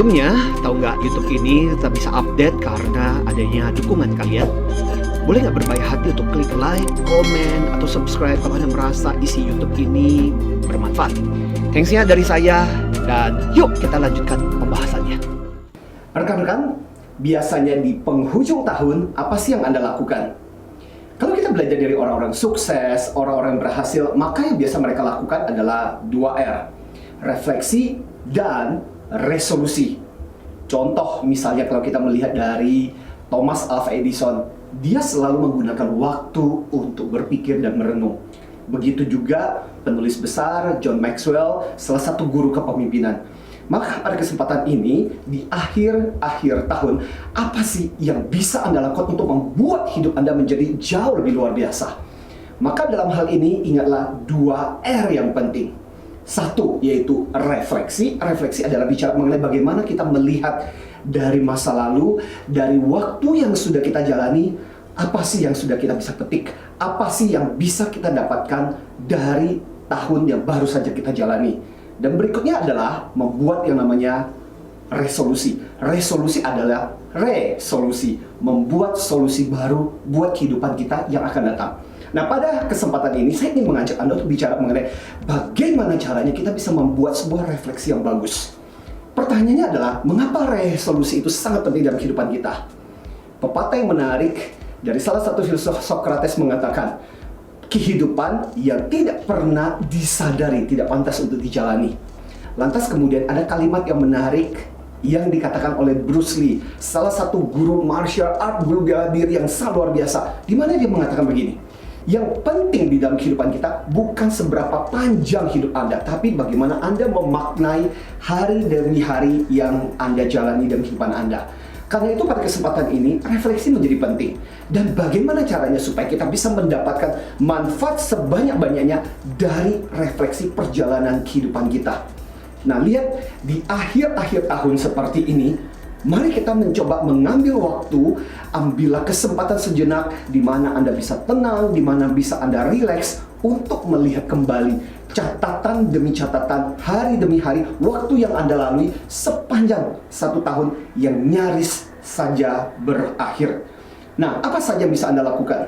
Sebelumnya, tahu nggak YouTube ini tetap bisa update karena adanya dukungan kalian? Boleh nggak berbaik hati untuk klik like, komen, atau subscribe kalau Anda merasa isi YouTube ini bermanfaat? Thanks-nya dari saya, dan yuk kita lanjutkan pembahasannya. Rekan-rekan, biasanya di penghujung tahun, apa sih yang Anda lakukan? Kalau kita belajar dari orang-orang sukses, orang-orang yang berhasil, maka yang biasa mereka lakukan adalah 2R. Refleksi dan resolusi. Contoh misalnya kalau kita melihat dari Thomas Alva Edison, dia selalu menggunakan waktu untuk berpikir dan merenung. Begitu juga penulis besar John Maxwell, salah satu guru kepemimpinan. Maka pada kesempatan ini, di akhir tahun, apa sih yang bisa Anda lakukan untuk membuat hidup Anda menjadi jauh lebih luar biasa? Maka dalam hal ini, ingatlah 2R yang penting. Satu, yaitu refleksi. Refleksi adalah bicara mengenai bagaimana kita melihat dari masa lalu, dari waktu yang sudah kita jalani, apa sih yang sudah kita bisa petik, apa sih yang bisa kita dapatkan dari tahun yang baru saja kita jalani. Dan berikutnya adalah membuat yang namanya resolusi. Resolusi adalah resolusi, membuat solusi baru buat kehidupan kita yang akan datang. Nah, pada kesempatan ini saya ingin mengajak Anda untuk bicara mengenai bagaimana caranya kita bisa membuat sebuah refleksi yang bagus. Pertanyaannya adalah, mengapa resolusi itu sangat penting dalam kehidupan kita? Pepatah yang menarik dari salah satu filsuf Socrates mengatakan, kehidupan yang tidak pernah disadari tidak pantas untuk dijalani. Lantas kemudian ada kalimat yang menarik yang dikatakan oleh Bruce Lee, salah satu guru martial art bela diri yang sangat luar biasa, di mana dia mengatakan begini, yang penting di dalam kehidupan kita bukan seberapa panjang hidup Anda, tapi bagaimana Anda memaknai hari demi hari yang Anda jalani dalam kehidupan Anda. Karena itu pada kesempatan ini, refleksi menjadi penting. Dan bagaimana caranya supaya kita bisa mendapatkan manfaat sebanyak-banyaknya dari refleksi perjalanan kehidupan kita. Nah, lihat di akhir-akhir tahun seperti ini, mari kita mencoba mengambil waktu, ambillah kesempatan sejenak di mana Anda bisa tenang, di mana bisa Anda rileks untuk melihat kembali catatan demi catatan, hari demi hari, waktu yang Anda lalui sepanjang satu tahun yang nyaris saja berakhir. Nah, apa saja yang bisa Anda lakukan?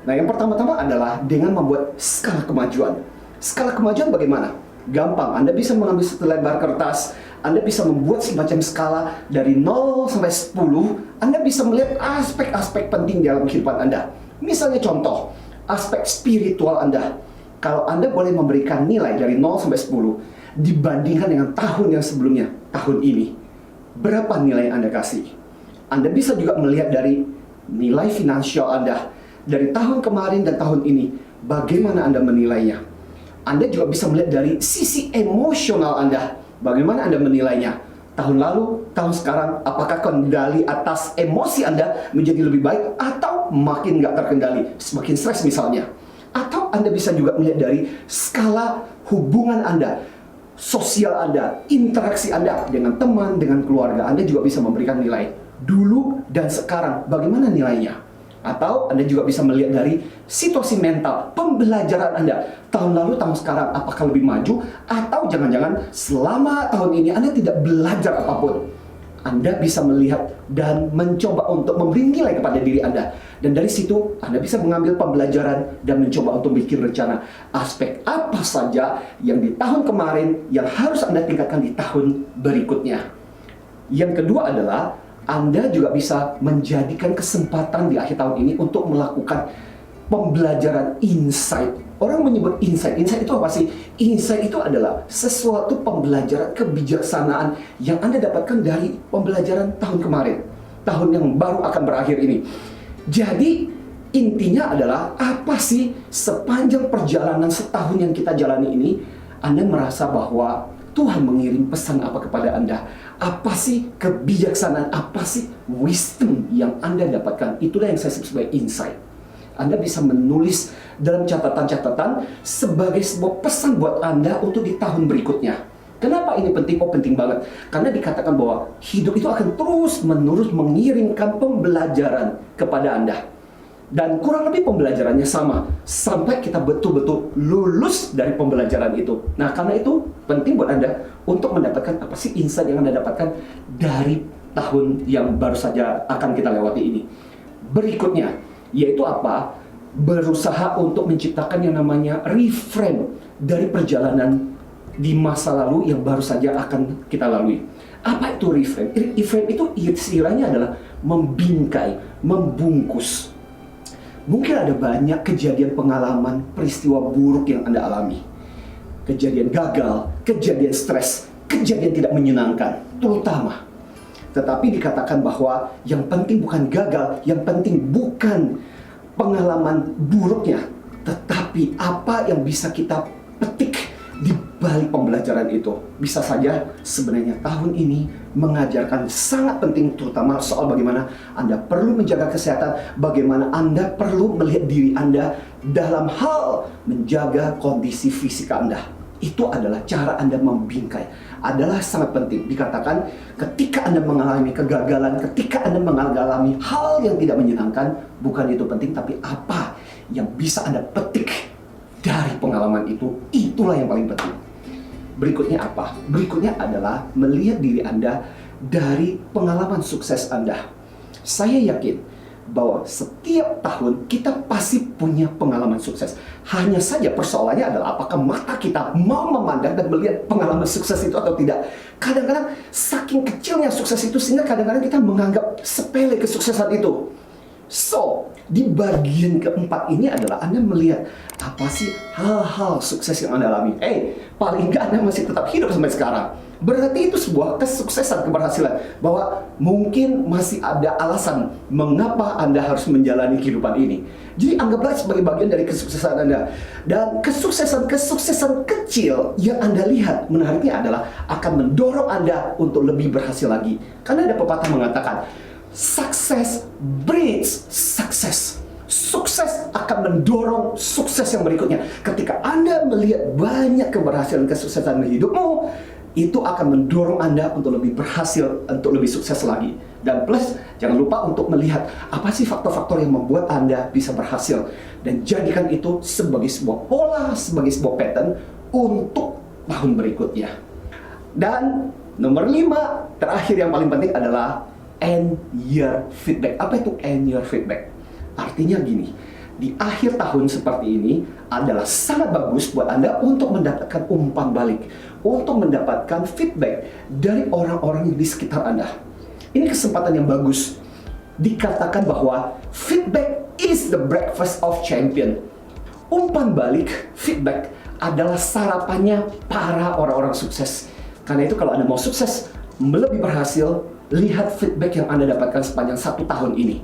Nah, yang pertama-tama adalah dengan membuat skala kemajuan. Skala kemajuan bagaimana? Gampang, Anda bisa mengambil satu lembar kertas, Anda bisa membuat semacam skala dari 0 sampai 10, Anda bisa melihat aspek-aspek penting dalam kehidupan Anda. Misalnya contoh, aspek spiritual Anda. Kalau Anda boleh memberikan nilai dari 0 sampai 10, dibandingkan dengan tahun yang sebelumnya, tahun ini, berapa nilai yang Anda kasih? Anda bisa juga melihat dari nilai finansial Anda. Dari tahun kemarin dan tahun ini, bagaimana Anda menilainya? Anda juga bisa melihat dari sisi emosional Anda. Bagaimana Anda menilainya? Tahun lalu, tahun sekarang, apakah kendali atas emosi Anda menjadi lebih baik atau makin nggak terkendali, semakin stres misalnya? Atau Anda bisa juga melihat dari skala hubungan Anda, sosial Anda, interaksi Anda dengan teman, dengan keluarga. Anda juga bisa memberikan nilai dulu dan sekarang, bagaimana nilainya? Atau Anda juga bisa melihat dari situasi mental, pembelajaran Anda. Tahun lalu, tahun sekarang, apakah lebih maju? Atau jangan-jangan selama tahun ini Anda tidak belajar apapun. Anda bisa melihat dan mencoba untuk memberi nilai kepada diri Anda. Dan dari situ, Anda bisa mengambil pembelajaran dan mencoba untuk bikin rencana. Aspek apa saja yang di tahun kemarin yang harus Anda tingkatkan di tahun berikutnya. Yang kedua adalah, Anda juga bisa menjadikan kesempatan di akhir tahun ini untuk melakukan pembelajaran insight. Orang menyebut insight. Insight itu apa sih? Insight itu adalah sesuatu pembelajaran kebijaksanaan yang Anda dapatkan dari pembelajaran tahun kemarin. Tahun yang baru akan berakhir ini. Jadi, intinya adalah apa sih sepanjang perjalanan setahun yang kita jalani ini, Anda merasa bahwa Tuhan mengirim pesan apa kepada Anda? Apa sih kebijaksanaan, apa sih wisdom yang Anda dapatkan? Itulah yang saya sebut sebagai insight. Anda bisa menulis dalam catatan-catatan sebagai sebuah pesan buat Anda untuk di tahun berikutnya. Kenapa ini penting? Oh, penting banget. Karena dikatakan bahwa hidup itu akan terus-menerus mengirimkan pembelajaran kepada Anda. Dan kurang lebih pembelajarannya sama, sampai kita betul-betul lulus dari pembelajaran itu. Nah, karena itu penting buat Anda untuk mendapatkan apa sih insight yang Anda dapatkan dari tahun yang baru saja akan kita lewati ini. Berikutnya, yaitu apa? Berusaha untuk menciptakan yang namanya reframe dari perjalanan di masa lalu yang baru saja akan kita lalui. Apa itu reframe? Reframe itu istilahnya adalah membingkai, membungkus. Mungkin ada banyak kejadian pengalaman, peristiwa buruk yang Anda alami. Kejadian gagal, kejadian stres, kejadian tidak menyenangkan, terutama. Tetapi dikatakan bahwa yang penting bukan gagal, yang penting bukan pengalaman buruknya, tetapi apa yang bisa kita petik di balik pembelajaran itu. Bisa saja sebenarnya tahun ini mengajarkan sangat penting, terutama soal bagaimana Anda perlu menjaga kesehatan, bagaimana Anda perlu melihat diri Anda dalam hal menjaga kondisi fisik Anda. Itu adalah cara Anda membingkai, adalah sangat penting. Dikatakan ketika Anda mengalami kegagalan, ketika Anda mengalami hal yang tidak menyenangkan, bukan itu penting, tapi apa yang bisa Anda petik dari pengalaman itu, itulah yang paling penting. Berikutnya apa? Berikutnya adalah melihat diri Anda dari pengalaman sukses Anda. Saya yakin bahwa setiap tahun kita pasti punya pengalaman sukses. Hanya saja persoalannya adalah apakah mata kita mau memandang dan melihat pengalaman sukses itu atau tidak. Kadang-kadang saking kecilnya sukses itu sehingga kadang-kadang kita menganggap sepele kesuksesan itu. So, di bagian keempat ini adalah Anda melihat apa sih hal-hal sukses yang Anda alami. Paling nggak Anda masih tetap hidup sampai sekarang. Berarti itu sebuah kesuksesan, keberhasilan. Bahwa mungkin masih ada alasan mengapa Anda harus menjalani kehidupan ini. Jadi anggaplah sebagai bagian dari kesuksesan Anda. Dan kesuksesan kecil yang Anda lihat menariknya adalah akan mendorong Anda untuk lebih berhasil lagi. Karena ada pepatah mengatakan, success breeds success. Sukses akan mendorong sukses yang berikutnya. Ketika Anda melihat banyak keberhasilan, kesuksesan di hidupmu, itu akan mendorong Anda untuk lebih berhasil, untuk lebih sukses lagi. Dan plus, jangan lupa untuk melihat apa sih faktor-faktor yang membuat Anda bisa berhasil. Dan jadikan itu sebagai sebuah pola, sebagai sebuah pattern untuk tahun berikutnya. Dan nomor 5, terakhir yang paling penting adalah end year feedback. Apa itu end year feedback? Artinya gini, di akhir tahun seperti ini adalah sangat bagus buat Anda untuk mendapatkan umpan balik, untuk mendapatkan feedback dari orang-orang di sekitar Anda. Ini kesempatan yang bagus. Dikatakan bahwa feedback is the breakfast of champion. Umpan balik, feedback adalah sarapannya para orang-orang sukses. Karena itu kalau Anda mau sukses, lebih berhasil, lihat feedback yang Anda dapatkan sepanjang 1 tahun ini.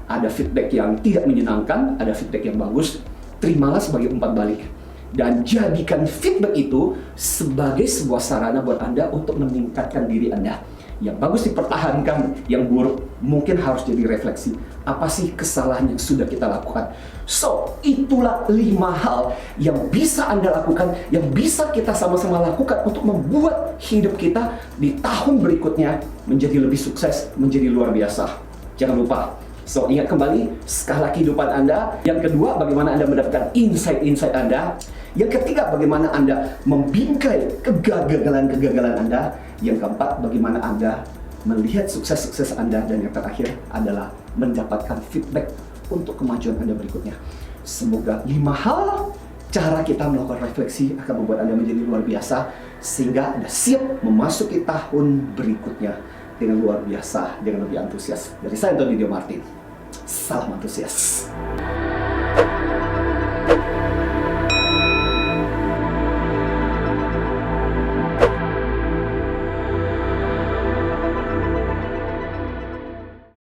Ada feedback yang tidak menyenangkan, ada feedback yang bagus, terimalah sebagai umpan balik. Dan jadikan feedback itu sebagai sebuah sarana buat Anda untuk meningkatkan diri Anda. Yang bagus dipertahankan, yang buruk mungkin harus jadi refleksi. Apa sih kesalahan yang sudah kita lakukan? So, itulah 5 hal yang bisa Anda lakukan, yang bisa kita sama-sama lakukan untuk membuat hidup kita di tahun berikutnya menjadi lebih sukses, menjadi luar biasa. Jangan lupa. So, ingat kembali skala kehidupan Anda. Yang kedua, bagaimana Anda mendapatkan insight-insight Anda. Yang ketiga, bagaimana Anda membingkai kegagalan-kegagalan Anda. Yang keempat, bagaimana Anda melihat sukses-sukses Anda. Dan yang terakhir adalah mendapatkan feedback untuk kemajuan Anda berikutnya. Semoga 5 hal cara kita melakukan refleksi akan membuat Anda menjadi luar biasa, sehingga Anda siap memasuki tahun berikutnya dengan luar biasa, dengan lebih antusias. Dari saya, Antonio Martin. Salam antusias.